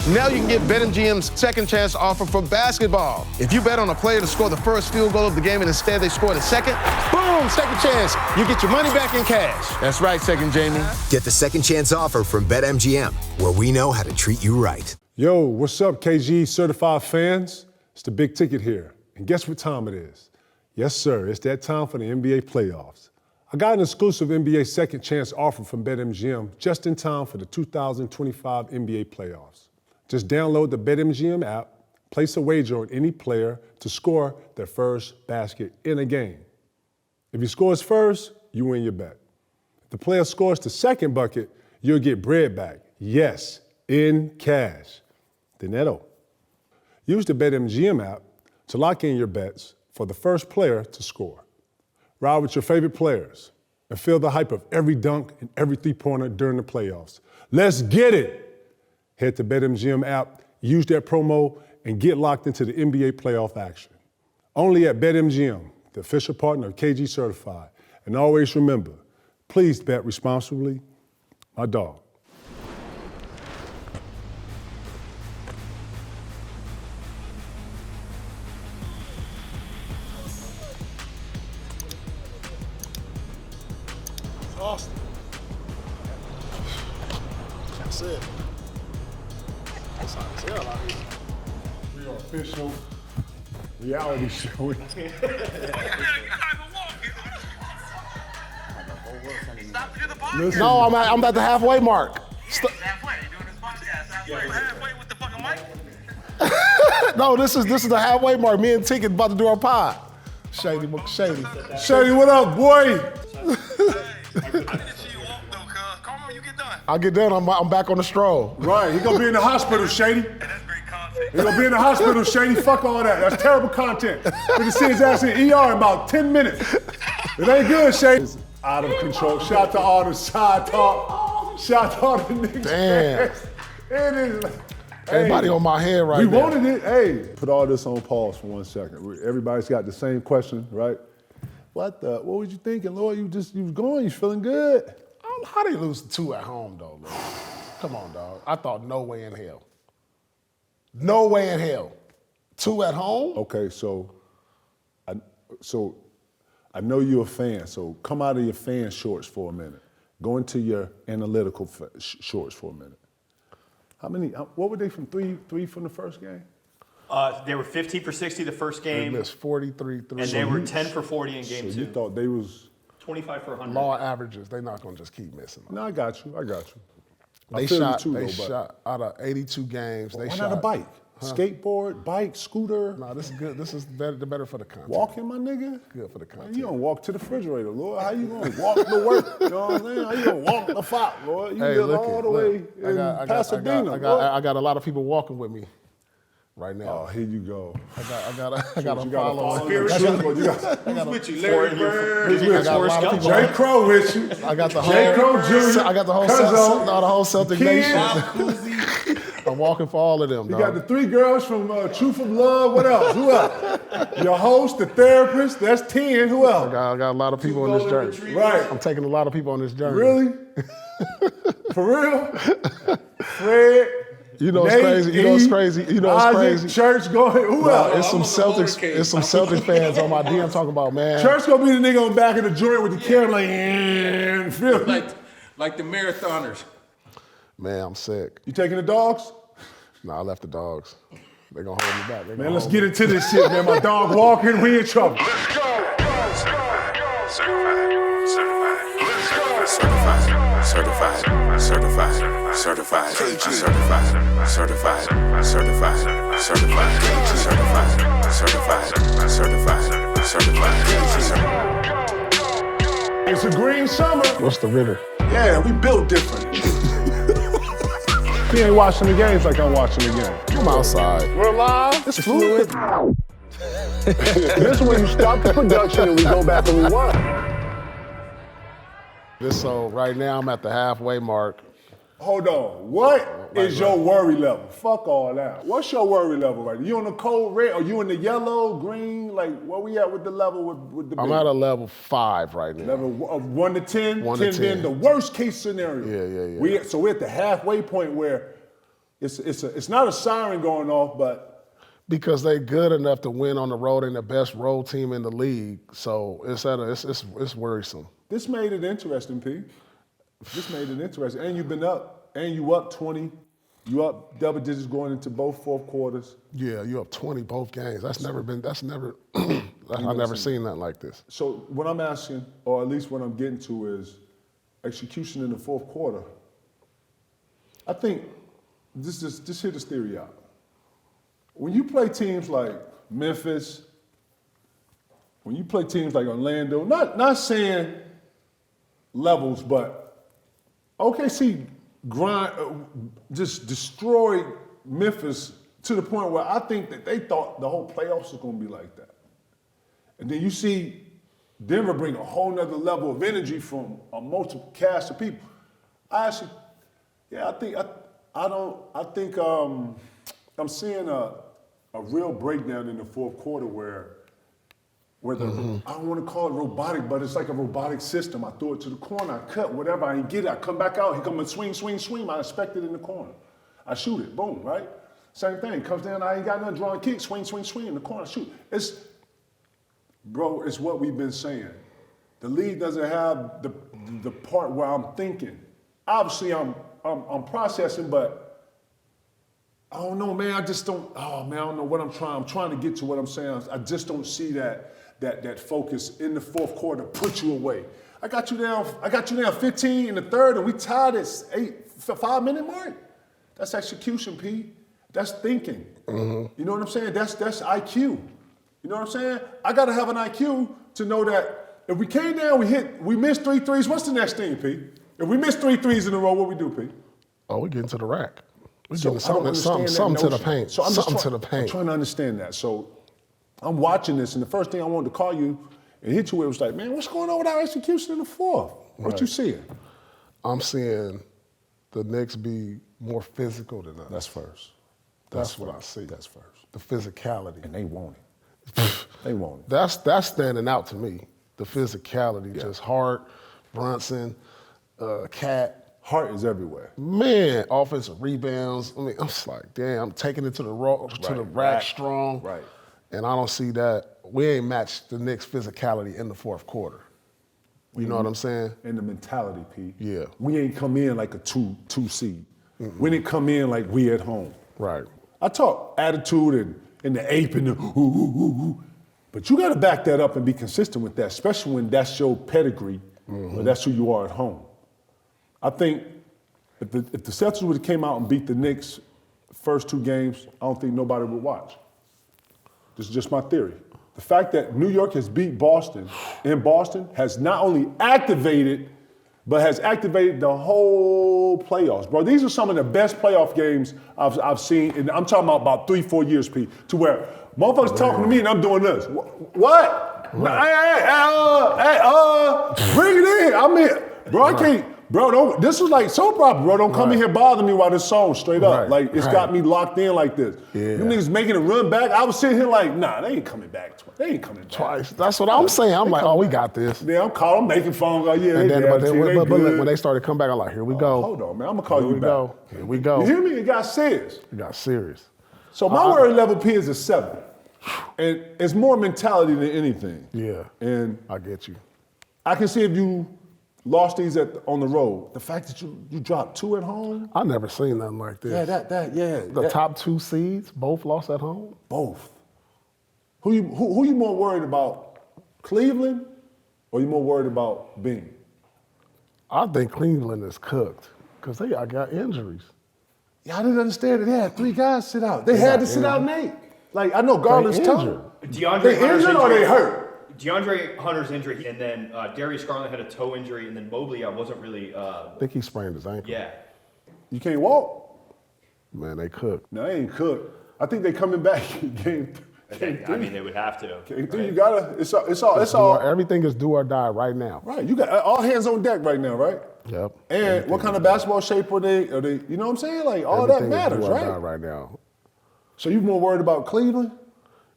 Now you can get BetMGM's second chance offer for basketball. If you bet on a player to score the first field goal of the game and instead they score the second, boom, second chance. You get your money back in cash. That's right, Second Jamie. Get the second chance offer from BetMGM, where we know how to treat you right. Yo, what's up, KG certified fans? It's the Big Ticket here. And guess what time it is? Yes, sir, it's that time for the NBA playoffs. I got an exclusive NBA second chance offer from BetMGM just in time for the 2025 NBA playoffs. Just download the BetMGM app, place a wager on any player to score their first basket in a game. If he scores first, you win your bet. If the player scores the second bucket, you'll get bread back. Yes, in cash. Dinero. Use the BetMGM app to lock in your bets for the first player to score. Ride with your favorite players and feel the hype of every dunk and every three-pointer during the playoffs. Let's get it! Head to BetMGM app, use that promo, and get locked into the NBA playoff action. Only at BetMGM, the official partner of KG Certified. And always remember, please bet responsibly. My dog. Austin. That's it. That's how it's hell out here. We are official reality show. No, I'm at the halfway mark. Halfway, you doing this podcast halfway with the fucking mic? No, this is the halfway mark. Me and Ticket about to do our pod. Shady. Shady, what up, boy? I didn't see you walk though, cuz. Come on, you get done. I'll get done. I'm back on the stroll. Right, he gonna be in the hospital, Shady. And that's great content. He gonna be in the hospital, Shady. Fuck all that. That's terrible content. We can see his ass in ER in about 10 minutes. It ain't good, Shady. It's out of control. Shout out to all the side talk. Shout out to all the niggas. Damn. It is. Everybody on my head right We now. wanted it. Hey, put all this on pause for 1 second. Everybody's got the same question, right? What was you thinking, Lord? You was going, you feeling good? How they lose 2 at home, though, man? Come on, dog. I thought no way in hell. No way in hell. 2 at home? Okay, so I know you're a fan, so come out of your fan shorts for a minute. Go into your analytical shorts for a minute. What were they from three from the first game? They were 15 for 60 the first game. They missed 43 threes. And they were 10 for 40 in game 2. So you thought they was 25 for 100. Law averages, they're not going to just keep missing. No, I got you. They shot out of 82 games. Why not a bike? Skateboard, bike, scooter? No, this is good. This is better for the content. Walking, my nigga? Good for the content. Man, you don't walk to the refrigerator, Lord. How you gonna walk to work? You know what I'm saying? How you gonna walk the fop, Lord? You live all the way in Pasadena, I got a lot of people walking with me right now. Oh, here you go. I got a follow. Who's with you? Larry Bird. J. Crow with you. I got the whole J. Crow Jr. I got the whole Celtic Nation. I'm walking for all of them. You got the 3 girls from Truth of Love. What else? Who else? Your host, the therapist. That's 10. Who else? I got a lot of people on this journey. Right. I'm taking a lot of people on this journey. Really? For real? Fred. You know it's crazy. You know it's crazy. You know it's crazy. Church going. Who else? It's some Celtics. It's some Celtics fans on my DM talking about, man. Church gonna be the nigga on the back of the joint with the camera like the marathoners. Man, I'm sick. You taking the dogs? No, I left the dogs. They're gonna hold me back. Man, let's get into this shit, man. My dog walking, we in trouble. Let's go. It's a green summer. What's the river? Yeah, we built different. He ain't watching the games like I'm watching the game. I'm outside. We're live. It's fluid. This is when you stop the production and we go back and rewind. So right now I'm at the halfway mark. Hold on. What is your worry level? Fuck all that. What's your worry level right now? You on the cold red or you in the yellow, green? Like, where we at with the level with the I'm at a level 5 right now. Level of 1 to 10? 1 to 10. Being the worst case scenario. Yeah. So we're at the halfway point where It's not a siren going off, but because they're good enough to win on the road and the best road team in the league. So it's worrisome. this made it interesting, P. This made it interesting. And you've been up, and you up 20. You up double digits going into both fourth quarters. Yeah, you up 20 both games. I've never seen nothing like this. So what I'm asking, or at least what I'm getting to, is execution in the fourth quarter. I think just hear this theory out. When you play teams like Memphis, when you play teams like Orlando, not saying levels, but OKC just destroyed Memphis to the point where I think that they thought the whole playoffs was going to be like that. And then you see Denver bring a whole nother level of energy from a multiple cast of people. I think I'm seeing a real breakdown in the fourth quarter where I don't want to call it robotic, but it's like a robotic system. I throw it to the corner, I cut, whatever, I ain't get it, I come back out, he come and swing, I expect it in the corner. I shoot it, boom, right? Same thing, comes down, I ain't got nothing, drawing kick, swing in the corner, shoot. It's what we've been saying. The league doesn't have the part where I'm thinking. Obviously, I'm processing, but I don't know, man. I don't know what I'm trying. I'm trying to get to what I'm saying. I just don't see that focus in the fourth quarter put you away. I got you down 15 in the third, and we tied at 5-minute mark. That's execution, P. That's thinking. Mm-hmm. You know what I'm saying? That's IQ. You know what I'm saying? I gotta have an IQ to know that if we came down, we missed 3 threes. What's the next thing, P? If we miss 3 threes in a row, what we do, P? Oh, we get into the rack. We So getting I don't something understand to the that paint. notion. So Something to the I'm paint. trying to understand that. So I'm watching this, and the first thing I wanted to call you and hit you with was like, man, what's going on with our execution in the fourth? What Right. you seeing? I'm seeing the Knicks be more physical than us. That's first. That's what I see. That's first. The physicality. And they want it. They want it. That's standing out to me. The physicality, just Hart, Brunson, Cat. Heart is everywhere. Man, offensive rebounds. I mean, I'm just like, damn, I'm taking it to the rack Right. strong. Right. And I don't see that. We ain't matched the Knicks' physicality in the fourth quarter. You know what I'm saying? And the mentality, P. Yeah. We ain't come in like a two seed. We didn't come in like we at home. Right. I talk attitude and the ape and the ooh. But you got to back that up and be consistent with that, especially when that's your pedigree, or that's who you are at home. I think if the Celtics would have came out and beat the Knicks first 2 games, I don't think nobody would watch. This is just my theory. The fact that New York has beat Boston in Boston has not only activated, but has activated the whole playoffs. Bro, these are some of the best playoff games I've seen, and I'm talking about 3-4 years, Pete, to where motherfuckers talking to me and I'm doing this. What? Hey, bring it in. I mean, bro, I can't. Bro, this is like soap opera, bro. Don't come in here bother me while this song straight up. Right. Like, it's got me locked in like this. Yeah. You niggas making it run back. I was sitting here like, nah, they ain't coming back. They ain't coming back. Twice. That's what I'm saying. I'm like, oh, we got this. Yeah, I'm calling, making phone calls. Yeah, And then, but good. when they started to come back, I'm like, here we go. Hold on, man. I'm gonna call Here you we back. go. Here we go. You hear me? It got serious. We got serious. So my worry level P is a 7. And it's more mentality than anything. Yeah. And I get you. I can see if you lost these on the road. The fact that you dropped 2 at home. I never seen nothing like this. The top 2 seeds both lost at home. Both. Who you more worried about? Cleveland, or you more worried about Bean? I think Cleveland is cooked because they got injuries. Yeah, I didn't understand it. They had 3 guys sit out. They had to sit out Nate. Like, I know Garland's tough. DeAndre They Hunter's injured or injury- they hurt? DeAndre Hunter's injury, and then Darius Garland had a toe injury, and then Mobley wasn't really. I think he sprained his ankle. Yeah. You can't walk? Man, they cooked. No, they ain't cooked. I think they coming back in game 3. I mean, they would have to. Game 3, right? you gotta, it's all. Everything is do or die right now. Right, you got all hands on deck right now, right? Yep. And what kind of basketball shape are they, you know what I'm saying? Like, all Everything that matters, is do or die right? right now. So you more worried about Cleveland?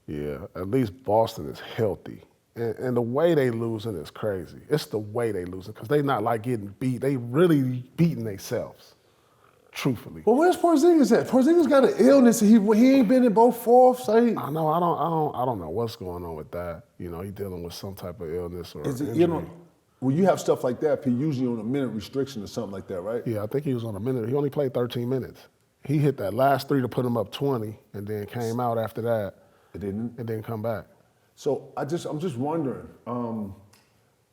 Yeah, at least Boston is healthy. And the way they losing is crazy. It's the way they losing because they not like getting beat. They really beating themselves. truthfully. Well, where's Porzingis at? Porzingis got an illness. He ain't been in both fourths. I know. I don't know what's going on with that. You know, he's dealing with some type of illness or injury. You know, when you have stuff like that, he's usually on a minute restriction or something like that, right? Yeah, I think he was on a minute. He only played 13 minutes. He hit that last 3 to put him up 20, and then came out after that. It didn't. And then come back. So I'm just wondering,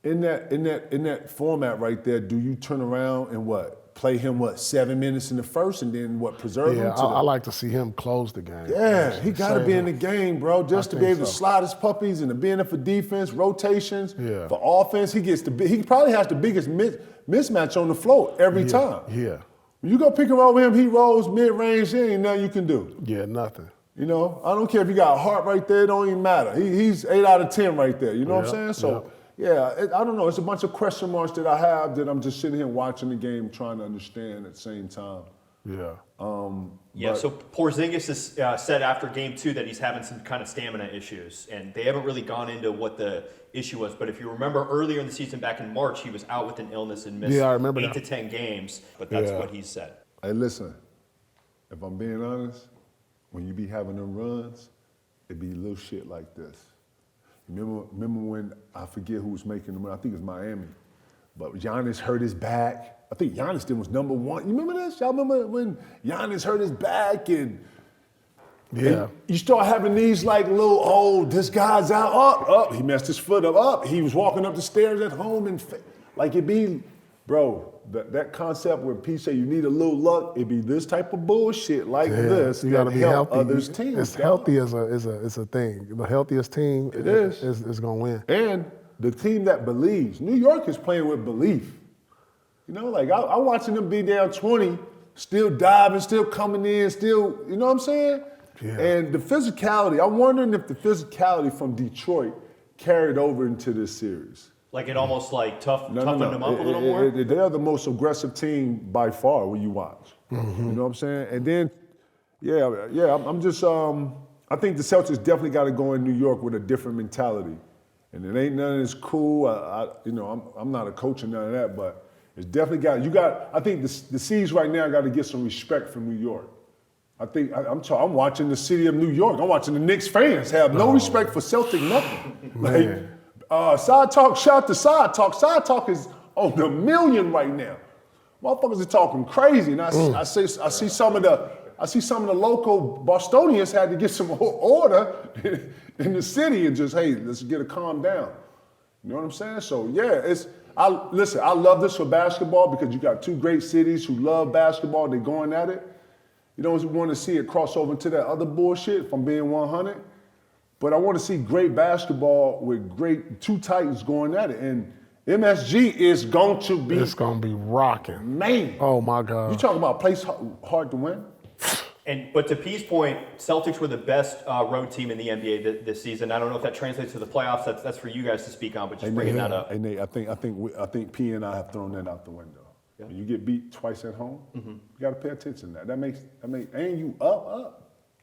in that format right there, do you turn around and play him 7 minutes in the first and then preserve him? Yeah, I like to see him close the game. Yeah, he got to be in the game, bro, just to be able to slide his puppies and to be in there for defense, rotations, for offense. He probably has the biggest mismatch on the floor every time. Yeah. When you go pick and roll with him, he rolls mid-range, there ain't nothing you can do. Yeah, nothing. You know, I don't care if you got a heart right there, it don't even matter. He's 8 out of 10 right there, you know what I'm saying? So, I don't know. It's a bunch of question marks that I have that I'm just sitting here watching the game trying to understand at the same time. Yeah. So Porzingis has said after game 2 that he's having some kind of stamina issues, and they haven't really gone into what the issue was. But if you remember earlier in the season, back in March, he was out with an illness and missed 8 to 10 games. But that's what he said. Hey, listen, if I'm being honest, when you be having them runs, it be little shit like this. Remember when, I forget who was making them, I think it was Miami, but Giannis hurt his back. I think Giannis then was number 1. You remember this? Y'all remember when Giannis hurt his back and you start having these this guy's out, he messed his foot up, he was walking up the stairs at home and it be, bro, that concept where P say you need a little luck, it be this type of bullshit this. You gotta be help healthy. Others' teams. It's healthy is a thing. The healthiest team is gonna win. And the team that believes. New York is playing with belief. You know, I'm watching them be down 20, still diving, still coming in, still, you know what I'm saying? Yeah. And the physicality, I'm wondering if the physicality from Detroit carried over into this series. Like it almost toughened them up a little more? They are the most aggressive team by far when you watch. Mm-hmm. You know what I'm saying? And then, I'm just, I think the Celtics definitely got to go in New York with a different mentality. And it ain't none of this cool. I'm not a coach or none of that, but it's definitely I think the C's right now got to get some respect from New York. I think, I'm watching the city of New York. I'm watching the Knicks fans have no respect for Celtic nothing. Side Talk, shout out to Side Talk. Side Talk is on the million right now. Motherfuckers are talking crazy, and I see some of the local Bostonians had to get some order in the city and just, hey, let's get a calm down. You know what I'm saying? So I love this for basketball because you got 2 great cities who love basketball. They're going at it. You don't want to see it cross over into that other bullshit. If I'm being 100. But I want to see great basketball with great 2 Titans going at it. And MSG is going to be... It's going to be rocking. Man. Oh, my God. You talking about a place hard to win? But to P's point, Celtics were the best road team in the NBA this season. I don't know if that translates to the playoffs. That's for you guys to speak on, but just bringing that up. Hey, Nate, I think P and I have thrown that out the window. Yeah. When you get beat twice at home, you got to pay attention to that. That makes, ain't you up.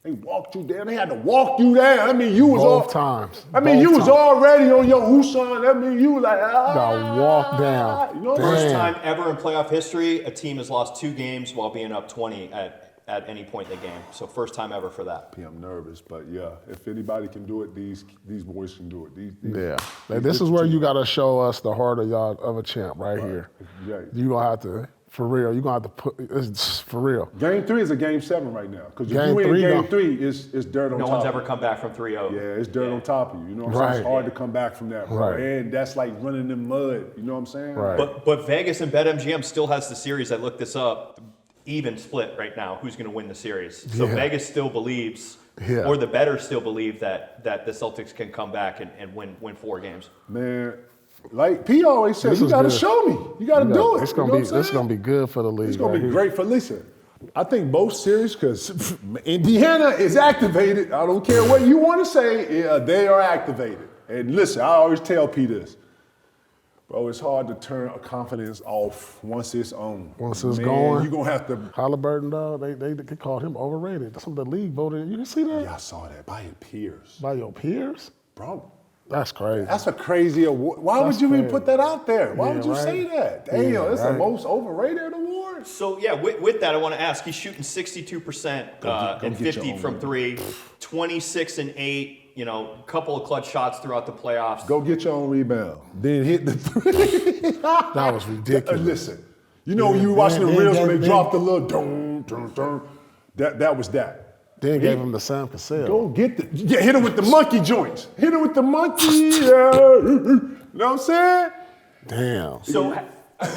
They walked you down. They had to walk you down. I mean, you was both times. You was already on your Husan. I mean, you was like, got walk down. You know, first time ever in playoff history, a team has lost 2 games while being up 20 at any point in the game. So first time ever for that. I'm nervous, but if anybody can do it, these boys can do it. This is where you got to show us the heart of a champ right here. Yeah. You gonna have to. For real, you're going to have to put, it's for real. Game 3 is a game 7 right now. Because if you win game 3, it's dirt on top of you. No one's ever come back from 3-0. Yeah, it's dirt on top of you. You know what I'm saying? It's hard to come back from that, bro. Right. And that's like running in mud. You know what I'm saying? Right. But Vegas and BetMGM still has the series. I looked this up. Even split right now. Who's going to win the series? So Vegas still believes, or the bettors still believe that the Celtics can come back and win 4 games. Man. Like P always said, you got to show me. You got to do it. It's gonna be good for the league. It's gonna be great for listen. I think both series because Indiana is activated. I don't care what you want to say. They are activated. And listen, I always tell P this, bro. It's hard to turn a confidence off once it's on. Once it's going, you're gonna have to. Haliburton, dog. They called him overrated. That's what the league voted. You can see that. Yeah, I saw that by your peers. By your peers, bro. That's crazy. That's a crazy award. Why would you even put that out there? Why would you say that? Damn, it's the most overrated award. So, yeah, with that, I want to ask, he's shooting 62% and 50 from three, 26 and 8, you know, a couple of clutch shots throughout the playoffs. Go get your own rebound. Then hit the three. That was ridiculous. Listen, you know when you were watching the reels when they dropped the little dum, dum, dum, that was that. Then gave him the Sam Cassell. Go get hit him with the monkey joints. Hit him with the monkey. You know what I'm saying? Damn. So,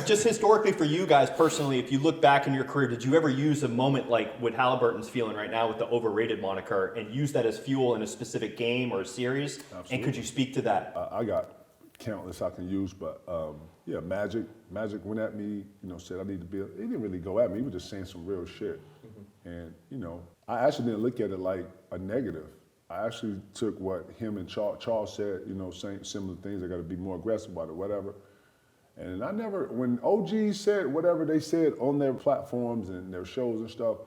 just historically for you guys personally, if you look back in your career, did you ever use a moment like what Haliburton's feeling right now with the overrated moniker and use that as fuel in a specific game or a series? Absolutely. And could you speak to that? I got countless I can use, but yeah, Magic went at me, you know, said I need to be, he didn't really go at me, he was just saying some real shit. And, you know, I actually didn't look at it like a negative. I actually took what him and Charles said, you know, saying similar things, I gotta be more aggressive about it, whatever. And I never, when OG said whatever they said on their platforms and their shows and stuff,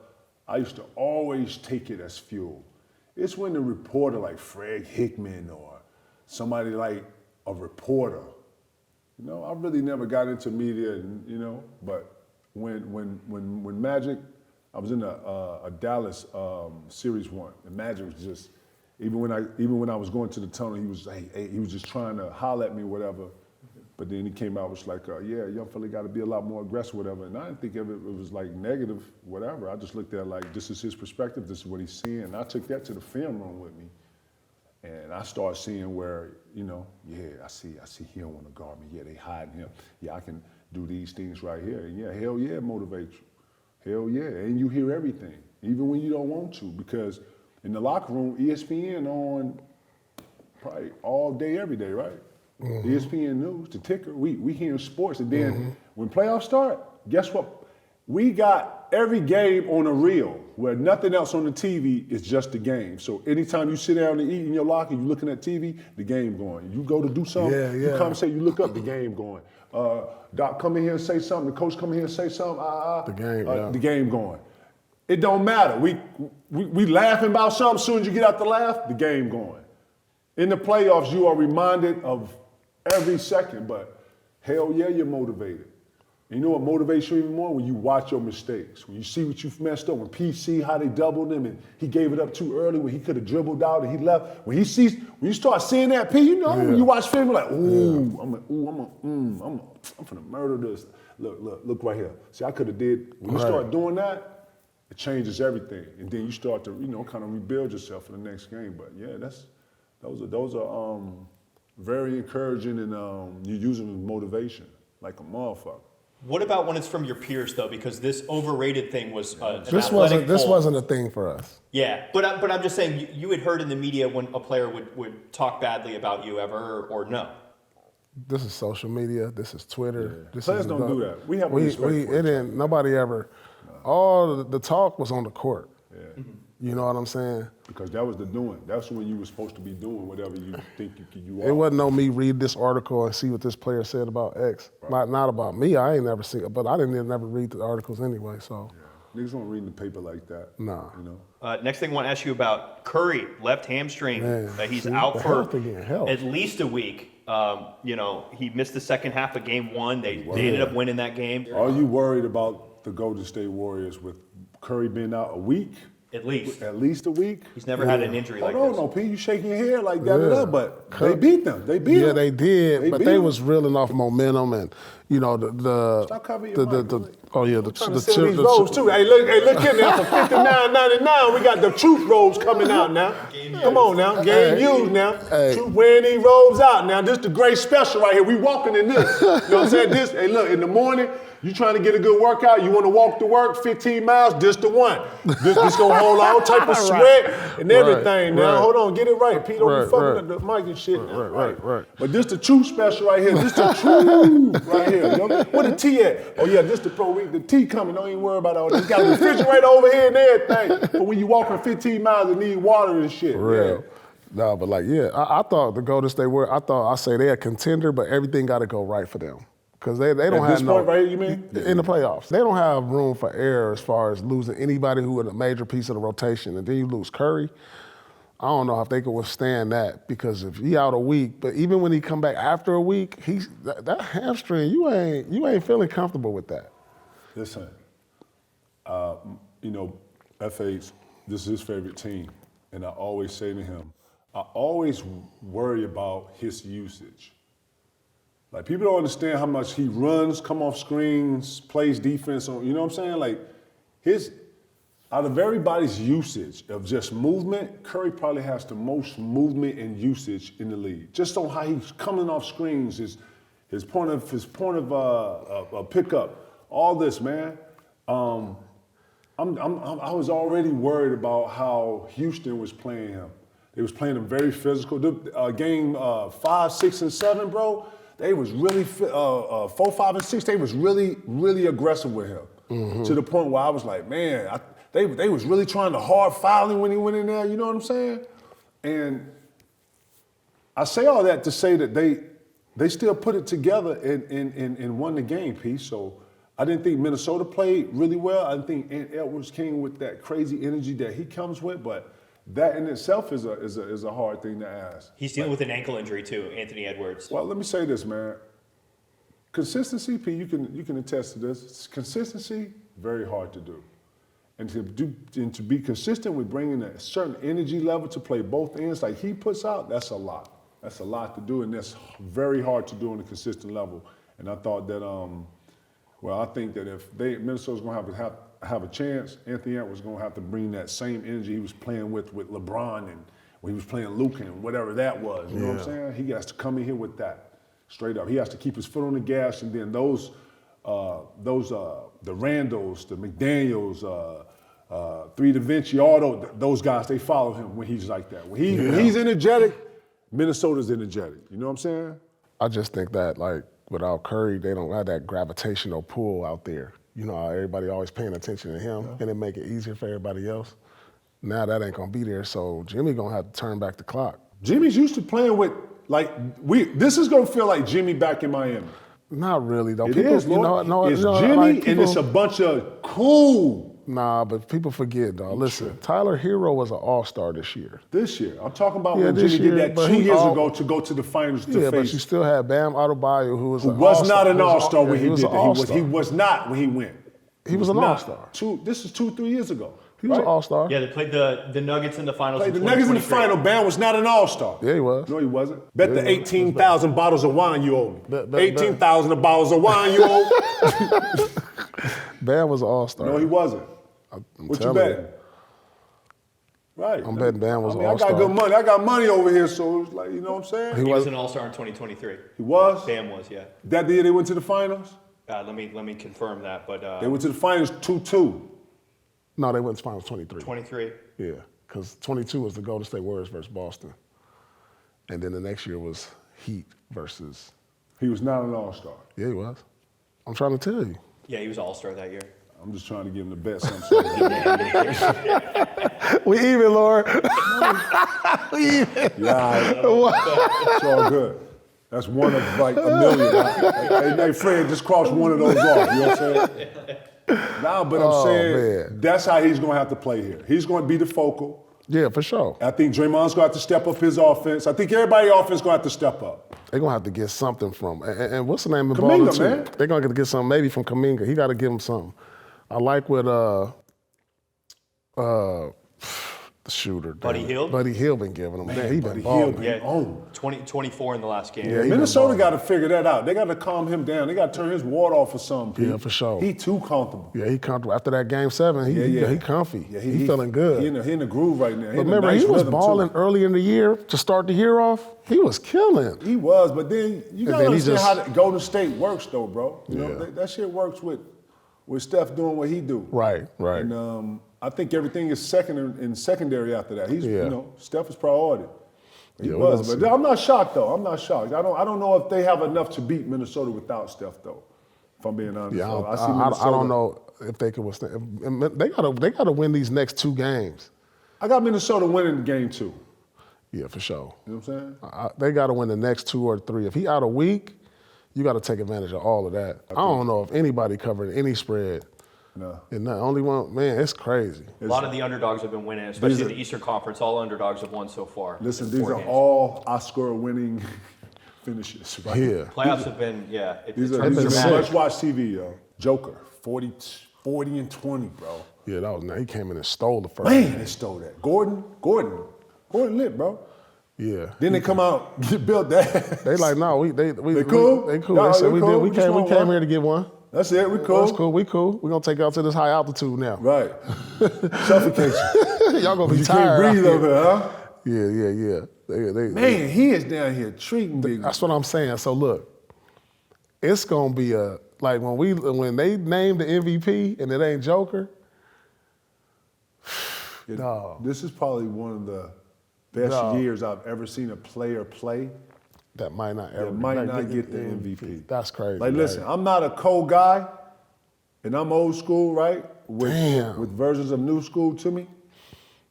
I used to always take it as fuel. It's when the reporter like Fred Hickman or somebody like a reporter, you know, I really never got into media, and you know, but when Magic, I was in a Dallas series one, and Magic was just, even when I was going to the tunnel, he was like, he was just trying to holler at me, whatever. But then he came out was like, yeah, young fella got to be a lot more aggressive, whatever. And I didn't think of it was like negative, whatever. I just looked at it like, this is his perspective, this is what he's seeing. And I took that to the film room with me. And I started seeing where, you know, yeah, I see he don't want to guard me. Yeah, they hiding him. Yeah, I can do these things right here. And yeah, hell yeah, motivate you. Hell yeah, and you hear everything, even when you don't want to, because in the locker room, ESPN on probably all day, every day, right? Mm-hmm. ESPN News, the ticker, we hearing sports, and then when playoffs start, guess what? We got every game on a reel where nothing else on the TV is just the game. So anytime you sit down and eat in your locker, you looking at TV, the game going. You go to do something, you come and say, you look up, the game going. Doc come in here and say something, the coach come in here and say something, the game going. It don't matter. We laughing about something, as soon as you get out the laugh, the game going. In the playoffs, you are reminded of every second, but hell yeah, you're motivated. And you know what motivates you even more? When you watch your mistakes, when you see what you've messed up, when PC, how they doubled him and he gave it up too early, when he could have dribbled out and he left. When you start seeing that, P, you know, when you watch film, you're like, ooh, I'm finna murder this. Look right here. See, I could have did, when you start doing that, it changes everything. And then you start to, you know, kind of rebuild yourself for the next game. But yeah, those are very encouraging, and you use them as motivation, like a motherfucker. What about when it's from your peers, though? Because this overrated thing was this wasn't a thing for us. Yeah, but I'm just saying, you had heard in the media when a player would talk badly about you ever, or no? This is social media. This is Twitter. Yeah. Players don't do that. We have respect for each other. Nobody ever. No. All the talk was on the court. Yeah. Mm-hmm. You know what I'm saying? Because that was the doing. That's when you were supposed to be doing whatever you think you are. It wasn't no me read this article and see what this player said about X. Right. Not about me. I ain't never seen it, but I didn't never read the articles anyway. So niggas don't read the paper like that. Nah. You know. Next thing I want to ask you about Curry, left hamstring. He's out for at least a week. You know, he missed the second half of game one. They ended up winning that game. Are you worried about the Golden State Warriors with Curry being out a week? At least a week? He's never had an injury like this. Hold on, P, you shaking your head like that, but they beat them. They beat them. Yeah, they did, but they was reeling off momentum, and you know Stop covering your mic. the robes too. Hey, look in there for $59.99. We got the truth robes coming out now. Come on now, game used now. Truth wearing these robes out now. This the great special right here. We walking in this. You know what I'm saying? This. Hey, look, in the morning, you trying to get a good workout, you want to walk to work 15 miles, this the one. This gonna hold all type of sweat and everything now. Hold on, get it right. Pete, don't be fucking up the mic and shit. Right. But this the truth special right here. This the truth right here. You know? Where the T at? Oh yeah, this the pro week. The T coming. Don't even worry about all this. Got a refrigerator over here and everything. But when you walking 15 miles and need water and shit. Real. Yeah. No, but I thought the Golden State Warriors, I say they're a contender, but everything got to go right for them. Because they don't have no, right, you mean? In the playoffs. They don't have room for error as far as losing anybody who is a major piece of the rotation. And then you lose Curry. I don't know if they could withstand that because if he out a week, but even when he come back after a week, that hamstring, you ain't feeling comfortable with that. Listen, FH, this is his favorite team, and I always say to him, I always worry about his usage. Like, people don't understand how much he runs, come off screens, plays defense on, you know what I'm saying? Like, out of everybody's usage of just movement, Curry probably has the most movement and usage in the league. Just on how he's coming off screens, his point of pickup, all this, man. I was already worried about how Houston was playing him. They was playing him very physical. Game 5, 6, and 7, bro. They was really 4, 5, and 6. They was really, really aggressive with him to the point where I was like, man. They was really trying to hard foul him when he went in there, you know what I'm saying? And I say all that to say that they still put it together and won the game, Pete. So I didn't think Minnesota played really well. I didn't think Edwards came with that crazy energy that he comes with, but that in itself is a hard thing to ask. He's dealing with an ankle injury too, Anthony Edwards. Well, let me say this, man. Consistency, Pete, you can attest to this. Consistency, very hard to do. And to be consistent with bringing a certain energy level to play both ends like he puts out, that's a lot. That's a lot to do, and that's very hard to do on a consistent level. And I thought that, I think that if Minnesota's going to have a chance, Anthony Edwards was going to have to bring that same energy he was playing with LeBron and when he was playing Luka and whatever that was. You know what I'm saying? He has to come in here with that straight up. He has to keep his foot on the gas, and then the Randalls, the McDaniels, 3 Da Vinci, all those guys, they follow him when he's like that. When he's energetic, Minnesota's energetic. You know what I'm saying? I just think that, like, without Curry, they don't have that gravitational pull out there. You know how everybody always paying attention to him, and it make it easier for everybody else. Now that ain't gonna be there, so Jimmy gonna have to turn back the clock. Jimmy's used to playing with, this is gonna feel like Jimmy back in Miami. Not really, though. It is, Lord. It's Jimmy and it's a bunch of cool. Nah, but people forget, dog. Listen, Tyler Hero was an all-star this year. This year. I'm talking about when Jimmy did that 2 years ago to go to the finals to face. But you still had Bam Adebayo, who was not an all-star when he did that. He was not when he went. He was an all-star. This is 2-3 years ago. He was an all-star. Yeah, they played the Nuggets in the finals. The Nuggets in the final. Bam was not an all-star. Yeah, he was. No, he wasn't. Bet the 18,000 bottles of wine you owe me. 18,000 bottles of wine you owe. Bam was an all-star. No, he wasn't. What you betting? Right. I'm betting Bam was an I all-star. got good money. I got money over here, so it's like, you know what I'm saying? He was an all-star in 2023. He was? Bam was, yeah. That the year they went to the finals? Let me confirm that, but they went to the finals 2-2. No, they went to finals 23. 23. Yeah, because 22 was the Golden State Warriors versus Boston, and then the next year was Heat versus. He was not an all-star. Yeah, he was. I'm trying to tell you. Yeah, he was an all-star that year. I'm just trying to give him the bet. We even, Lord. We even. Yeah, it's all good. That's one of like a million. Hey, Fred, just cross one of those off. You know what I'm saying? Nah, but I'm saying that's how he's going to have to play here. He's going to be the focal. Yeah, for sure. I think Draymond's going to have to step up his offense. I think everybody's offense going to have to step up. They're going to have to get something from and what's the name of the ball too? Man. They're going to get something maybe from Kuminga. He got to give him something. I like what the shooter. Buddy Hield? Buddy Hield been giving him. Man, he been balling. Yeah, 24 in the last game. Yeah, Minnesota got to figure that out. They got to calm him down. They got to turn his water off or something. Yeah, for sure. He too comfortable. Yeah, he comfortable. After that game 7, he comfy. Yeah, he feeling good. He in the groove right now. But remember, he was balling early in the year to start the year off. He was killing. He was, but then you got to understand how the Golden State works, though, bro. You know, that shit works with Steph doing what he do. Right. And I think everything is secondary after that. He's, Steph is priority. He was, but I'm not shocked though. I'm not shocked. I don't know if they have enough to beat Minnesota without Steph though. If I'm being honest. Yeah, I don't know if they can withstand. They gotta win these next 2 games. I got Minnesota winning game 2. Yeah, for sure. You know what I'm saying? They gotta win the next 2 or 3. If he out a week, you got to take advantage of all of that. I don't know if anybody covered any spread No. And the only one, man, it's crazy. A lot of the underdogs have been winning, especially in the Eastern Conference. All underdogs have won so far. Listen, in these 4 are games. all Oscar-winning finishes, right? Yeah. Playoffs have been, These it's are sick. must-watch TV, yo. Joker, 40 and 20, bro. Yeah, that was, he came in and stole the first. Man, they stole that. Gordon lit, bro. Yeah. Then they come out, built that. They like, no, they cool? They cool. No, They said we we cool. did. We We just came want one. here to get one. That's it, we cool. That's cool. We cool. We're gonna take y'all to this high altitude now. Right. Suffocation. Y'all gonna be You tired. can't breathe out over here. there, huh? Yeah. They, Man, he is down here treating big. that's what I'm saying. So look, it's gonna be like when they name the MVP and it ain't Joker. Dog. This is probably one of the best years I've ever seen a player play That might not ever that might not get the MVP. That's crazy. Like, right? listen, I'm not a cold guy, and I'm old school, right? With versions of new school to me,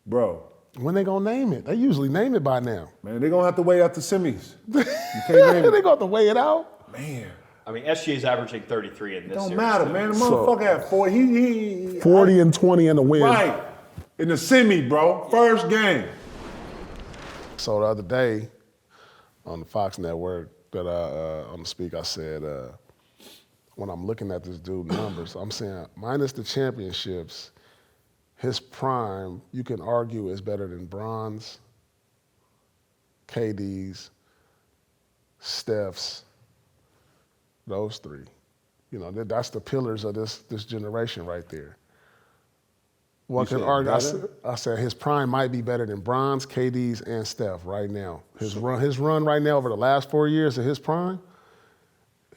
bro. When they gonna name it? They usually name it by now. Man, they're gonna have to wait out the semis. You can't name They it. gonna have to weigh it out. Man, I mean, SGA's averaging 33 in this don't series. matter, man. The motherfucker had 40. He 40 and 20 in the win. right in the semi, bro. First game. So the other day on the Fox network that on the speak, I said, when I'm looking at this dude numbers, I'm saying minus the championships, his prime, you can argue, is better than Bron's, KD's, Steph's, those three. You know, that's the pillars of this generation right there. One can argue. I said his prime might be better than Bron's, KD's, and Steph right now. His run right now over the last 4 years of his prime,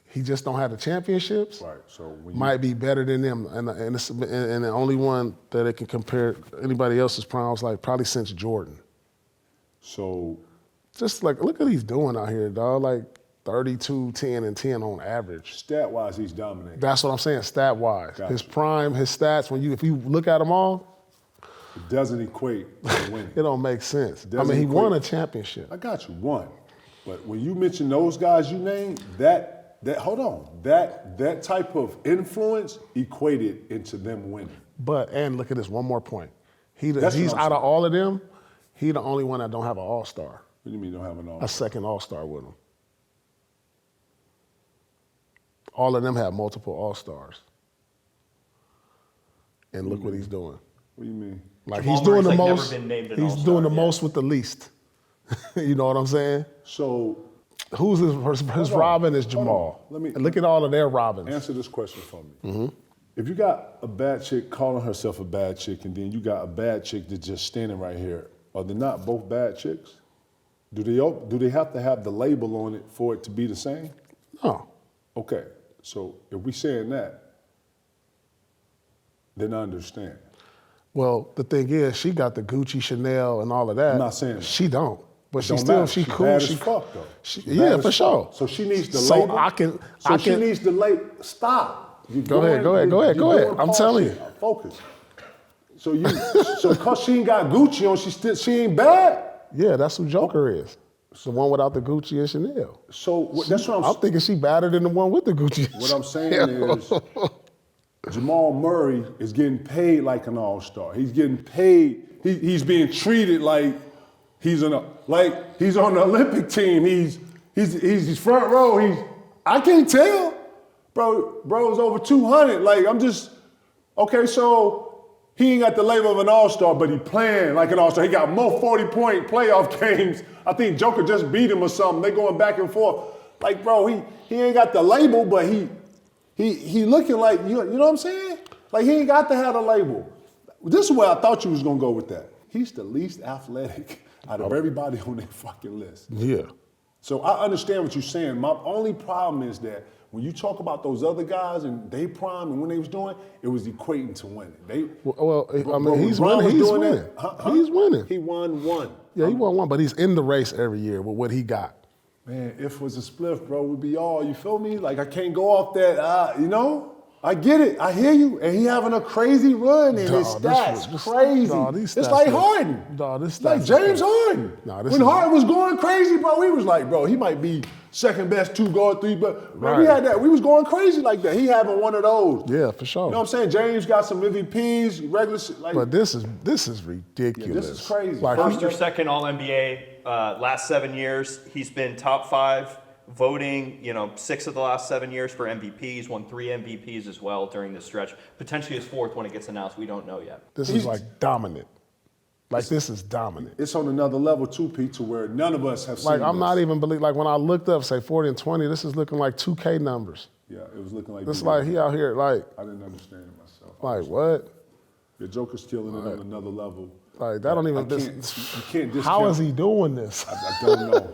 he just don't have the championships. Right. So Might be better than them, and the only one that it can compare anybody else's prime was like probably since Jordan. So Just like look what he's doing out here, dog. Like 32, 10, and 10 on average. stat-wise, he's dominating. That's what I'm saying, stat-wise. Gotcha. His prime, his stats, if you look at them all, It doesn't equate to winning. it don't make sense. I Doesn't mean, he won a equate. championship. I got you, one. But when you mention those guys you named, that type of influence equated into them winning. And look at this, one more point. That's what He's I'm out of saying. all of them, he the only one that don't have an all-star, What do you mean don't have an all? a second all-star with him. All of them have multiple all-stars. And look what he's doing. What do you mean? Like Jamal he's doing Murray's, the like, never most. been named an He's all-star doing the yet. most with the least. You know what I'm saying? So Who's his Robin is Jamal. Let me- And look at all of their Robins. answer this question for me. If you got a bad chick calling herself a bad chick, and then you got a bad chick that's just standing right here, are they not both bad chicks? Do they have to have the label on it for it to be the same? No. Okay, so if we saying that, then I understand. Well, the thing is, she got the Gucci, Chanel, and all of that. I'm not saying that. She don't. But It she don't still, matter. she She cool. bad She as fuck, though. she- She bad yeah, as for fuck. sure. So she needs the So label. I can. She needs the label. Stop. You're Go ahead, going- go ahead. you're I'm doing telling bullshit. Focus. So cause she ain't got Gucci on, she ain't bad. Yeah, that's who Joker is. It's the one without the Gucci and Chanel. So that's what I'm thinking she better than the one with the Gucci. and What I'm saying Chanel. is Jamal Murray is getting paid like an all-star. He's getting paid. He's being treated like he's on the Olympic team. He's front row. I can't tell. Bro's over 200. Like I'm just okay, so he ain't got the label of an all-star, but he playing like an all-star. He got more 40-point playoff games. I think Joker just beat him or something. They going back and forth. Like, bro, he ain't got the label, but he looking like, you know what I'm saying? Like, he ain't got to have the label. This is where I thought you was going to go with that. He's the least athletic out of everybody on that fucking list. Yeah. So I understand what you're saying. My only problem is that when you talk about those other guys and they prime and when they was doing, it was equating to winning. Well, I mean, when he's Bron winning. was He's doing winning. that, He's winning. He won one. Yeah, he won one, but he's in the race every year with what he got. Man, if it was a spliff, bro, we'd be all, you feel me? Like, I can't go off that, you know? I get it. I hear you. And he having a crazy run and his stats crazy. These It's stats like look- Harden. Dawg, this It's like stats James look- Harden. Nah, this when is- Harden was going crazy, bro, he was like, bro, he might be second best 2-guard, 3. But man, Right. we had that. We was going crazy like that. He having one of those. Yeah, for sure. You know what I'm saying? James got some MVPs, regular shit. Like, But this is ridiculous. yeah, this is crazy. Like, First or second All-NBA last 7 years. He's been top 5 voting, 6 of the last 7 years for MVP. He's won 3 MVPs as well during this stretch. Potentially his 4th when it gets announced. We don't know yet. this is like dominant. Like, this is dominant. it's on another level too, Pete, to where none of us have seen Like, I'm this. not even believe. Like, when I looked up, say 40 and 20, this is looking like 2K numbers. Yeah, it was looking like It's this. like he out here like I didn't understand it myself. what? The Joker's killing it on another level. Like, that don't even. You can't discount. How is he doing this? I don't know.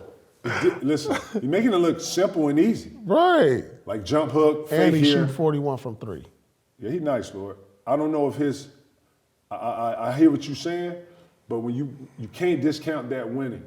Listen, you're making it look simple and easy. Right. Like jump hook, And fake he here. shoot 41 from 3. Yeah, he's nice, Lord. I don't know if his. I hear what you're saying, but when you can't discount that winning.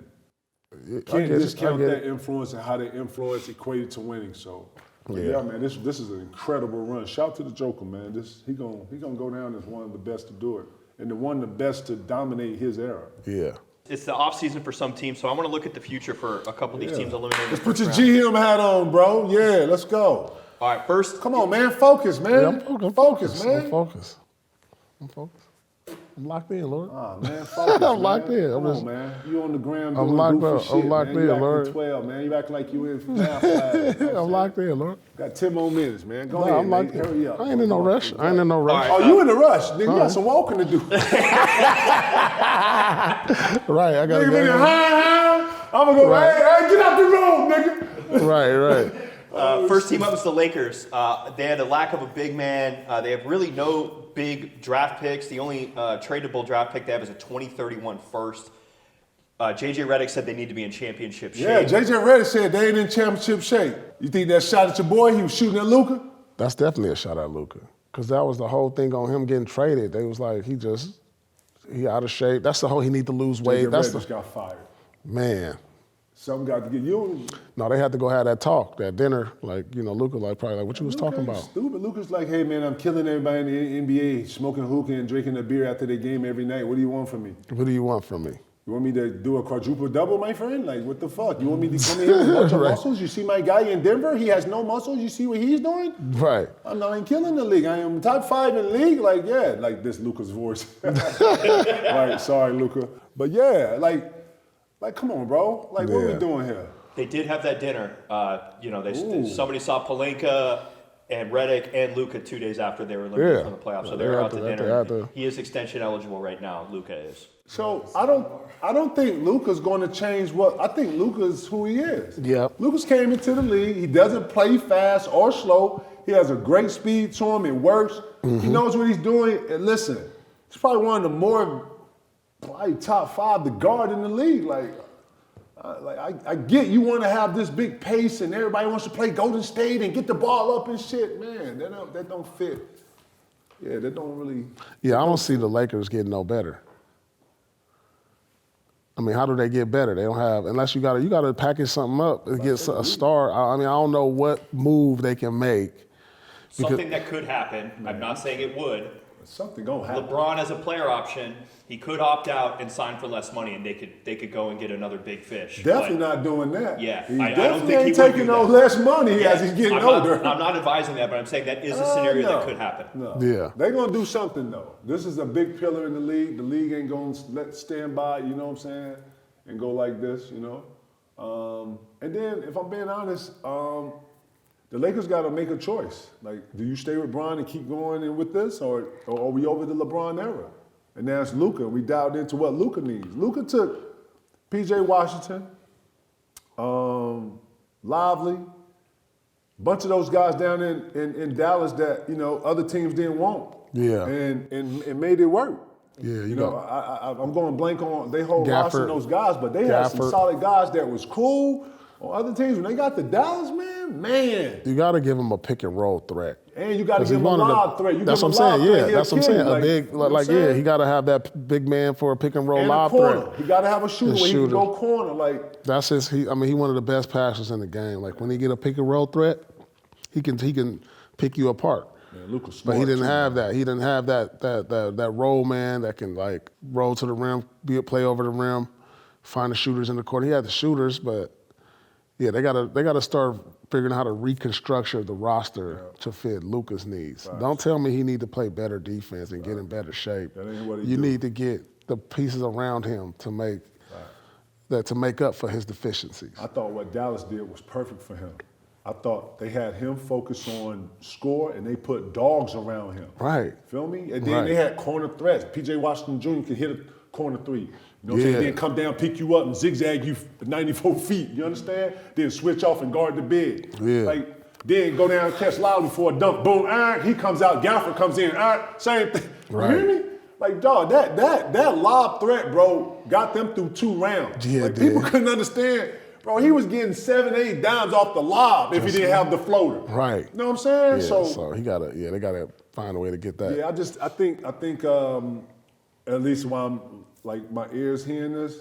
I Can't get it, discount I get that it. influence and how that influence equated to winning. So, but Yeah. yeah, man, this is an incredible run. Shout out to the Joker, man. He gonna go down as one of the best to do it, and one of the best to dominate his era. Yeah. It's the offseason for some teams, so I want to look at the future for a couple of these teams eliminated. Let's put your GM hat on, bro. Yeah, let's go. All right, first, Come on, man. Focus, man. Yeah, I'm focus, man. I'm focused. I'm locked in, Lord. Oh, man, focus, I'm locked man. in. Come I'm on, just- man. You on the ground I'm doing locked goofy up. shit, I'm locked man. in, You acting Lord. 12, man. You act like you in math class. I'm locked in, Lord. Got 10 more minutes, man. Go No, ahead, I'm man. locked in. Hurry up. I ain't in no rush. All right. Oh, you in a rush. Nigga, you got some walking to do. Right, I gotta Nigga, go. I'm gonna go, Right. hey, get out the room, nigga. Right. first team up is the Lakers. They had a lack of a big man. They have really no big draft picks. The only tradable draft pick they have is a 2031 first. JJ Redick said they need to be in championship shape. Yeah, JJ Redick said they ain't in championship shape. You think that shot at your boy, he was shooting at Luka? That's definitely a shot at Luka. Because that was the whole thing on him getting traded. They was like, he out of shape. That's the whole, he need to lose weight. JJ That's Redick got fired. man. Something got to get you. No, they had to go have that talk, that dinner. Like, Luka, like, probably like, what you was talking about? Stupid. Luka's like, hey, man, I'm killing everybody in the NBA, smoking hookah and drinking a beer after the game every night. What do you want from me? What do you want from me? You want me to do a quadruple double, my friend? Like, what the fuck? You want me to come in here with a bunch of Right. muscles? You see my guy in Denver? He has no muscles. You see what he's doing? Right. I'm not even killing the league. I am top 5 in the league. Like, yeah, like this Luka's voice. Right, sorry, Luka. But yeah, like, come on, bro. Like, what are we Yeah. doing here? They did have that dinner. Somebody saw Pelinka and Redick and Luka 2 days after they were eliminated Yeah. from the playoffs, so They they were had out to to- they dinner. had to- He is extension eligible right now. Luka is. So I don't think Luka's going to change I think Luka's who he is. Yep. Luka's came into the league. He doesn't play fast or slow. He has a great speed to him. It works. He knows what he's doing. And listen, he's probably one of the probably top 5 the guard in the league. I get you want to have this big pace and everybody wants to play Golden State and get the ball up and shit. Man, that don't fit. Yeah, that don't really. Yeah, I don't see the Lakers getting no better. I mean, how do they get better? They don't have, unless you got to package something up and get a star. I mean, I don't know what move they can make. Something that could happen. I'm not saying it would. Something gonna happen. LeBron as a player option, he could opt out and sign for less money, and they could go and get another big fish. Definitely But- not doing that. Yeah, he I don't definitely think he ain't would taking do no that. less money Yeah, as he's getting I'm older. I'm not advising that, but I'm saying that is a scenario no. that could happen. No. Yeah. They're gonna do something though. This is a big pillar in the league. The league ain't gonna let stand by, you know what I'm saying, and go like this, you know. And then, if I'm being honest, the Lakers got to make a choice. Like, do you stay with Bron and keep going with this, or are we over the LeBron era? And now it's Luka. We dialed into what Luka needs. Luka took P.J. Washington, Lively, bunch of those guys down in Dallas that other teams didn't want. Yeah. And made it work. Yeah, You know, I'm going blank on they whole roster and Gafford. those guys, but they had some Gafford. solid guys that was cool. On other teams, when they got the Dallas, man, You got to give him a pick and roll threat. and you got to 'Cause give he's him a one of the- lob threat. You That's give what him I'm a lob saying. threat, Yeah, he'll that's what I'm kill saying. you. A big, you know what I'm yeah, saying? he got to have that big man for a pick and roll and lob a corner. threat. He got to have a shooter A where he can shooter. go corner. Like, That's his. He one of the best passers in the game. Like when he get a pick and roll threat, he can pick you apart. man, Luka's But smart he didn't too, have man. that. He didn't have that roll man that can like roll to the rim, play over the rim, find the shooters in the court. He had the shooters, but Yeah, they gotta start figuring out how to reconstruct the roster to fit Luka's needs. Right. Don't tell me he need to play better defense and get in better shape. That ain't what he You do. need to get the pieces around him to make up for his deficiencies. I thought what Dallas did was perfect for him. I thought they had him focus on score and they put dogs around him. Right. Feel me? And then they had corner threats. P.J. Washington Jr. could hit a corner three. You know what I'm saying? Then come down, pick you up, and zigzag you 94 feet. You understand? Then switch off and guard the big. Yeah. Like, then go down and catch Lowry for a dunk. Boom, he comes out. Gafford comes in. Same thing. Right. You hear me? Like, dog, that lob threat, bro, got them through 2 rounds. Yeah, like, people couldn't understand. Bro, he was getting 7, 8 dimes off the lob if he didn't have the floater. Right. You know what I'm saying? Yeah, so they gotta find a way to get that. yeah, I think at least while I'm like my ears hearing this,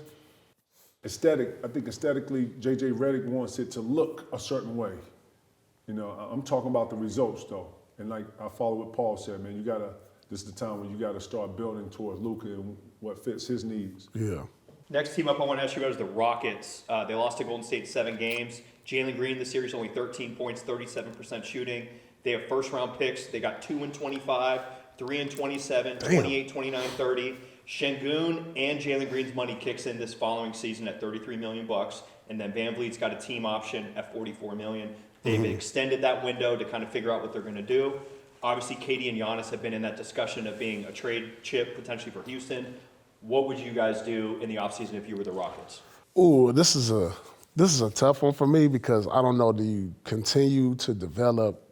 I think aesthetically, JJ Redick wants it to look a certain way. You know, I'm talking about the results though. And like I follow what Paul said, man, this is the time when you gotta start building towards Luka and what fits his needs. Yeah. Next team up I want to ask you about is the Rockets. They lost to Golden State 7 games. Jalen Green, the series, only 13 points, 37% shooting. They have first-round picks. They got 2 and 25, 3 and 27, 28, 29, 30. Şengün and Jalen Green's money kicks in this following season at $33 million, and then Van Vliet's got a team option at $44 million. They've extended that window to kind of figure out what they're going to do. Obviously, KD and Giannis have been in that discussion of being a trade chip potentially for Houston. What would you guys do in the offseason if you were the Rockets? Ooh, this is a tough one for me because I don't know, do you continue to develop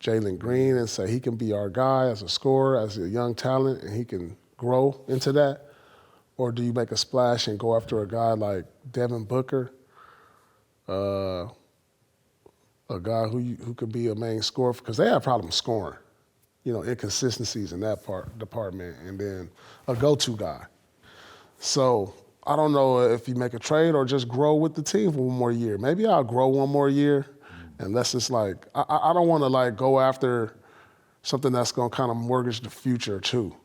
Jalen Green and say he can be our guy as a scorer, as a young talent, and he can grow into that? Or do you make a splash and go after a guy like Devin Booker, a guy who could be a main scorer? Because they have problems scoring, inconsistencies in that department, and then a go-to guy. So I don't know if you make a trade or just grow with the team for one more year. Maybe I'll grow one more year, unless it's like I don't want to go after something that's going to kind of mortgage the future too.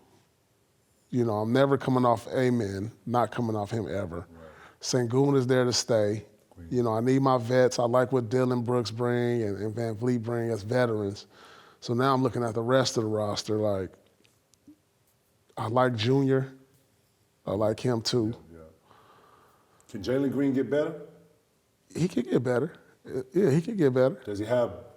I'm never coming off Amen, not coming off him ever. Right. Şengün is there to stay. I need my vets. I like what Dillon Brooks bring and Van Vliet bring as veterans. So now I'm looking at the rest of the roster. I like Junior. I like him too. Yeah. Can Jalen Green get better? He could get better. Yeah, he could get better.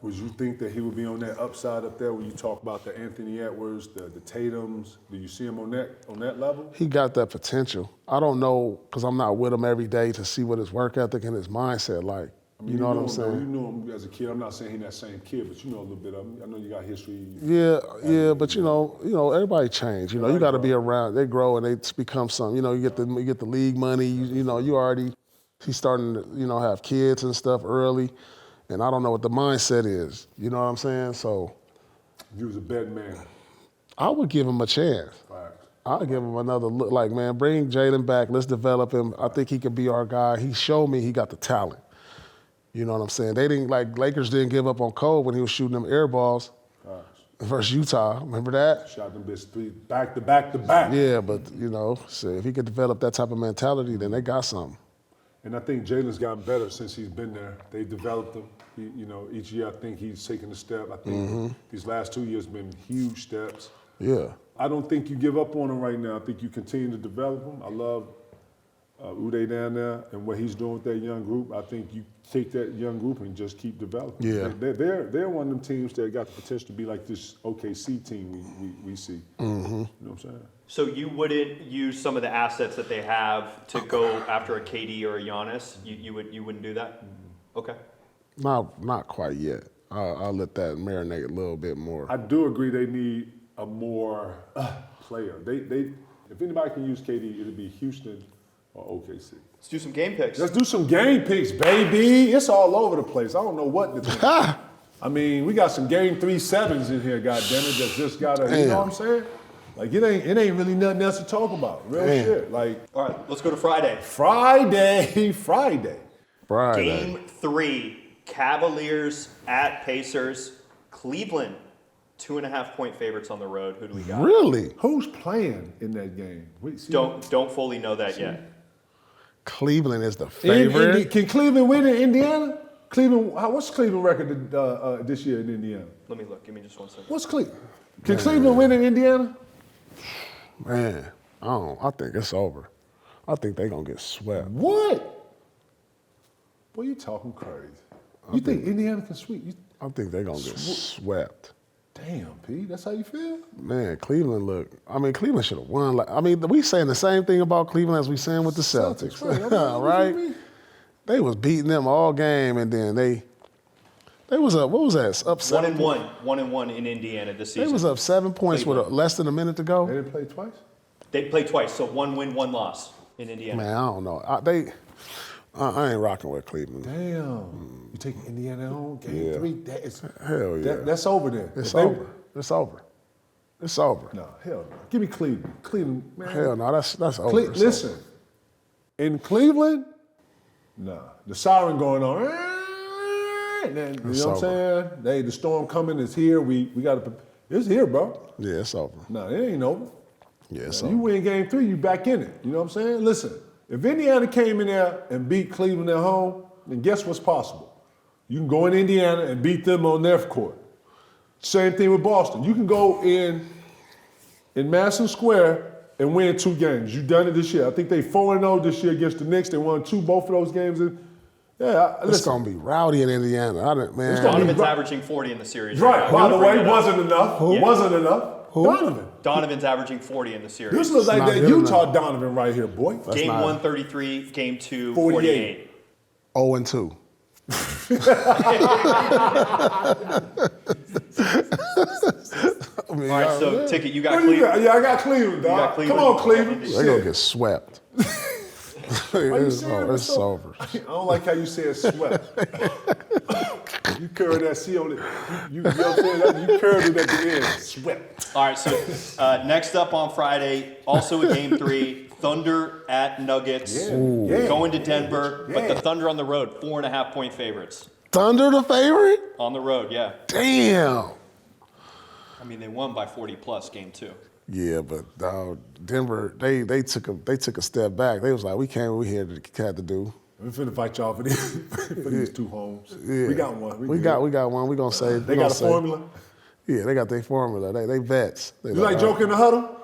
Would you think that he would be on that upside up there when you talk about the Anthony Edwards, the Tatums? Do you see him on that level? He got that potential. I don't know, because I'm not with him every day to see what his work ethic and his mindset like. You know what I'm saying? You knew him as a kid. I'm not saying he's that same kid, but you know a little bit of him. I know you got history. Yeah, but everybody change. You got to be around. They grow and they become something. You get the league money. He's starting to have kids and stuff early, and I don't know what the mindset is. You know what I'm saying? So, you was a betting man. I would give him a chance. Right. I'll give him another look. Man, bring Jalen back. Let's develop him. I think he could be our guy. He showed me he got the talent. You know what I'm saying? Lakers didn't give up on Cole when he was shooting them air balls versus Utah. Remember that? Shot them bitch 3 back to back to back. Yeah, but, so if he could develop that type of mentality, then they got something. And I think Jalen's gotten better since he's been there. They developed him. Each year I think he's taken a step. I think these last 2 years have been huge steps. Yeah. I don't think you give up on him right now. I think you continue to develop him. I love Uday down there and what he's doing with that young group. I think you take that young group and just keep developing. Yeah. They're one of them teams that got the potential to be like this OKC team we see. You know what I'm saying? So you wouldn't use some of the assets that they have to go after a KD or a Giannis? You wouldn't do that? Okay. Not quite yet. I'll let that marinate a little bit more. I do agree they need a more player. They if anybody can use KD, it'll be Houston or OKC. Let's do some game picks. Let's do some game picks, baby. It's all over the place. I don't know what to think. I mean, we got some game 3-7s in here, goddammit, that just got you know what I'm saying? It ain't really nothing else to talk about. Real shit. All right, let's go to Friday. Friday. Game 3, Cavaliers at Pacers. Cleveland, 2.5-point favorites on the road. Who do we got? Really? Who's playing in that game? Don't fully know that yet. Cleveland is the favorite. Can Cleveland win in Indiana? What's Cleveland record this year in Indiana? Let me look. Give me just 1 second. What's Cleveland? Can Cleveland win in Indiana? Man, I think it's over. I think they're going to get swept. What? Boy, you talking crazy. You think Indiana can sweep? I think they're going to get swept. Damn, Pete, that's how you feel? Man, Cleveland should have won. We saying the same thing about Cleveland as we saying with the Celtics. Right? They was beating them all game, and then they was up, what was that? Up 7 1-1. 1-1 in Indiana this season. They was up 7 points with less than a minute to go. They didn't play twice? They played twice, so 1 win, 1 loss in Indiana. Man, I don't know. I ain't rocking with Cleveland. Damn. You taking Indiana home? Game 3? Hell yeah. That's over then. It's over. It's over. It's over. No, hell no. Give me Cleveland. Cleveland, man. Hell no, that's over. Listen, in Cleveland, nah. The siren going on. You know what I'm saying? Hey, the storm coming is here. We got to. It's here, bro. Yeah, it's over. No, it ain't over. Yeah, it's You win game 3, you back in it. You know what I'm saying? Listen, if Indiana came in there and beat Cleveland at home, then guess what's possible? You can go in Indiana and beat them on their court. Same thing with Boston. You can go in Madison Square and win 2 games. You've done it this year. I think they 4-0 this year against the Knicks. They won both of those games. It's going to be rowdy in Indiana. Donovan's averaging 40 in the series. Right. By the way, wasn't enough. Wasn't enough. Who? Donovan's averaging 40 in the series. This looks like that Utah Donovan right here, boy. Game 1, 33. Game 2, 48. 0-2. All right, so Ticket, you got Cleveland. Yeah, I got Cleveland, dog. Come on, Cleveland. They're going to get swept. It's over. I don't like how you said swept. You curved that C on it. You know what I'm saying? You curved it at the end. Swept. All right, so next up on Friday, also a Game 3, Thunder at Nuggets. Going to Denver, but the Thunder on the road, 4.5-point favorites. Thunder the favorite? On the road, yeah. Damn. I mean, they won by 40+ Game 2. Yeah, but Denver, they took a step back. They was like, we here to had to do. We finna fight y'all for these 2 homes. Yeah. We got one. We got one. We gonna save. They got a formula. Yeah, they got their formula. They vets. You like Joker in the huddle?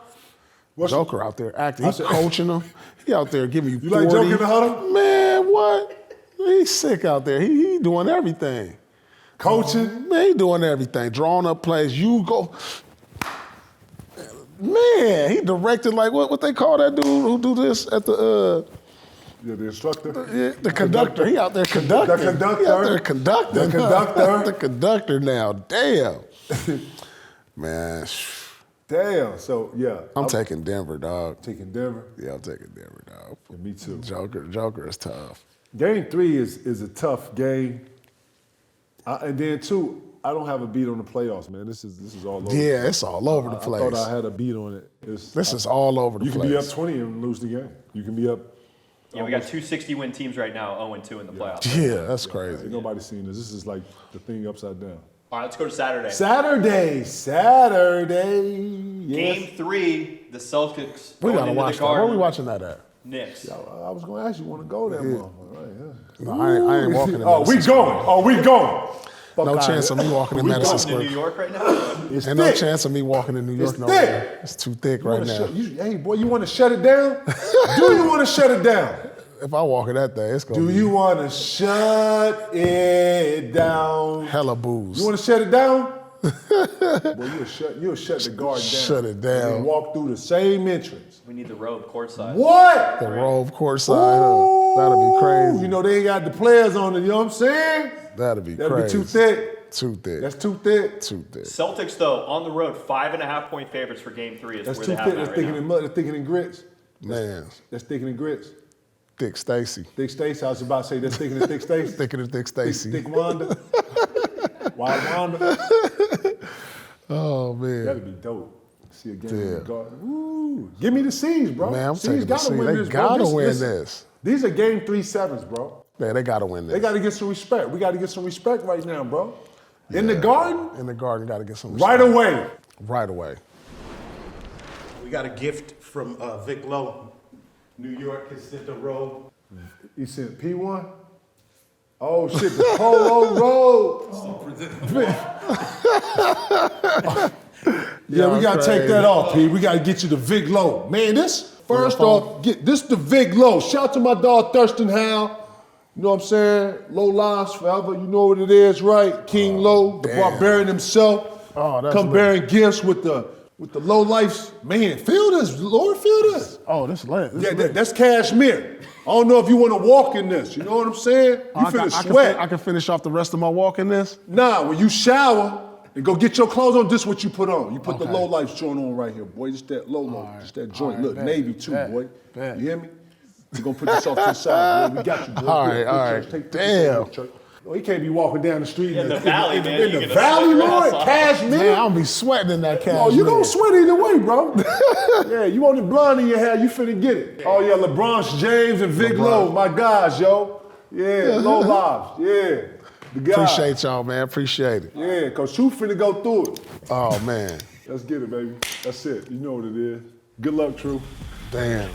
Joker out there acting. He's coaching them. He out there giving you 40. You like Joker in the huddle? Man, what? He's sick out there. He doing everything. Coaching? Man, he doing everything. Drawing up plays. You go. Man, he directed like what they call that dude who do this at the the instructor? The conductor. He out there conducting. The conductor. He out there conducting. The conductor. The conductor now. Damn. Man. Damn. So yeah. I'm taking Denver, dog. Taking Denver? Yeah, I'm taking Denver, dog. Yeah, me too. Joker is tough. Game 3 is a tough game. And then 2, I don't have a beat on the playoffs, man. This is all over. Yeah, it's all over the place. I thought I had a beat on it. This is all over the place. You can be up 20 and lose the game. You can be up. Yeah, we got 2 60-win teams right now, 0-2 in the playoffs. Yeah, that's crazy. Ain't nobody seen this. This is like the thing upside down. All right, let's go to Saturday. Saturday. Yes. Game 3, the Celtics. We gotta into watch the that. Where Garden. are we watching that at? Knicks. I was going to ask you, want to go there, motherfucker? Right, yeah. No, I ain't walking in Madison Square. We going. No chance of me walking in Madison Square. In New York right now? It's Ain't thick. no chance of me walking in New York. It's no thick. way. It's too thick right now. Hey, boy, you want to shut it down? Do you want to shut it down? If I walk in that thing, it's going to be... Do you want to shut it down? Hella booze. You want to shut it down? Boy, you'll shut the Garden down. Shut it down. And walk through the same entrance. We need the road courtside. What? The Rove courtside. That'll be crazy. You know, they ain't got the players on it, you know what I'm saying? That'll be That'll crazy. be too thick. Too thick. That's too thick. Too thick. Celtics, though, on the road, 5.5-point favorites for Game 3 is That's where too they have thick. that That's right thicker now. than mud. That's thicker than grits. Man. That's thicker than grits. Thick Stacy. Thick Stacy. I was about to say that's thicker than Thick Stacy. Thicker than Thick Stacy. Thick Wanda. Wild Wanda. Oh, man. That'd be dope. See a game in the Garden. Woo. Give me the C's, bro. Man, I'm C's taking the gotta C's. win They this, gotta bro. win this. These are Game 3 sevens, bro. Man, they got to win this. They got to get some respect. We got to get some respect right now, bro. In the Garden? In the Garden, got to get some respect. Right away. Right away. We got a gift from Vic Lo. New York has sent a robe. You said P1? Oh shit, the Polo Road. Yeah, we gotta take that off, P. We gotta get you the Vic Lo. Man, this, first off, this the Vic Lo. Shout out to my dog Thurston Howe. You know what I'm saying? Low lives forever. You know what it is, right? King Lo, the barbarian himself. Oh, that's come bearing gifts with the low life. Man, feel this, Lord, feel this. Oh, this is lit. That's cashmere. I don't know if you want to walk in this. You know what I'm saying? You finna sweat. I can finish off the rest of my walk in this? Nah, when you shower and go get your clothes on, this is what you put on. You put the low life joint on right here, boy. Just that low, just that joint. Look, Navy too, boy. You hear me? We're gonna put this off to the side, boy. We got you, boy. All right. Damn. Oh, he can't be walking down the street in the valley, man. In the valley, Lord, cashmere. Man, I'm gonna be sweating in that cashmere. Oh, you gonna sweat either way, bro. Yeah, you want the blonde in your hair, you finna get it. Oh yeah, LeBron James and Vic Lo, my guys, yo. Yeah, low lives, yeah. The guys. Appreciate y'all, man. Appreciate it. Yeah, cause True finna go through it. Oh man. Let's get it, baby. That's it. You know what it is. Good luck, True. Damn.